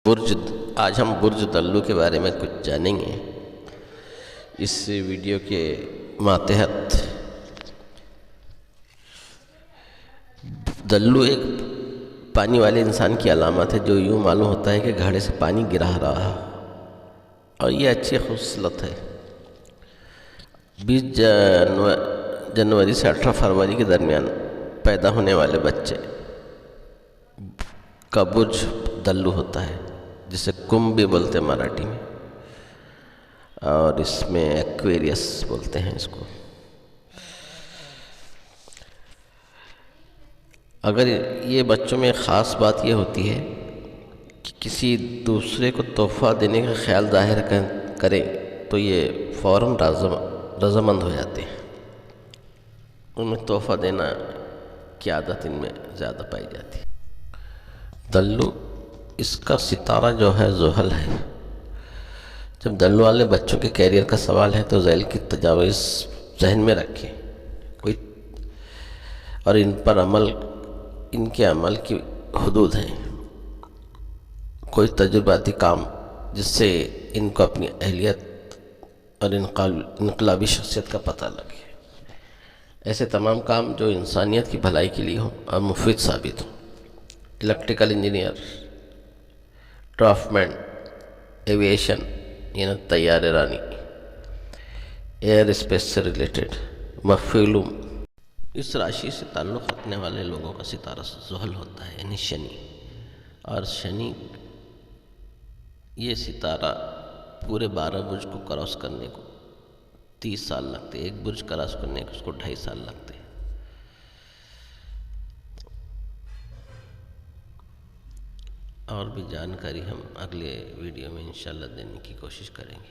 बुर्ज आज हम बुर्ज दल्लू के बारे में कुछ जानेंगे। इस वीडियो के मातहत दल्लू एक पानी वाले इंसान की अलामत है जो यूँ मालूम होता है कि घड़े से पानी गिरा रहा है, और ये अच्छी खूबसूरत है। 20 जनवरी से 18 फरवरी के दरमियान पैदा होने वाले बच्चे का बुर्ज दल्लू होता है, जिसे कुंभ भी बोलते हैं मराठी में, और इसमें एक्वेरियस बोलते हैं इसको। अगर ये बच्चों में ख़ास बात ये होती है कि किसी दूसरे को तोहफ़ा देने का ख्याल ज़ाहिर करें तो ये फ़ौरन रज़ामंद हो जाते हैं। उनमें तोहफ़ा देना की आदत इनमें ज़्यादा पाई जाती है। दल्लू इसका सितारा जो है ज़ुहल है। जब दल्लू वाले बच्चों के कैरियर का सवाल है तो ज़ैल की तजावीज़ जहन में रखें कोई, और इनके अमल की हदूद हैं। कोई तजुर्बाती काम जिससे इनको अपनी अहलियत और इनकलाबी शख्सियत का पता लगे। ऐसे तमाम काम जो इंसानियत की भलाई के लिए हों और मुफीद साबित हों। इलेक्ट्रिकल इंजीनियर, ड्राफ्टमैन, एविएशन यानी तैयारे रानी, एयर स्पेस से रिलेटेड मख्फी उलूम, इस राशि से ताल्लुक़ रखने वाले लोगों का सितारा ज़ुहल होता है, यानी शनि। और शनि ये सितारा पूरे 12 बुर्ज को क्रॉस करने को 30 साल लगते हैं। एक बुर्ज क्रॉस करने को उसको 2.5 साल लगते हैं। और भी जानकारी हम अगले वीडियो में इंशाल्लाह देने की कोशिश करेंगे।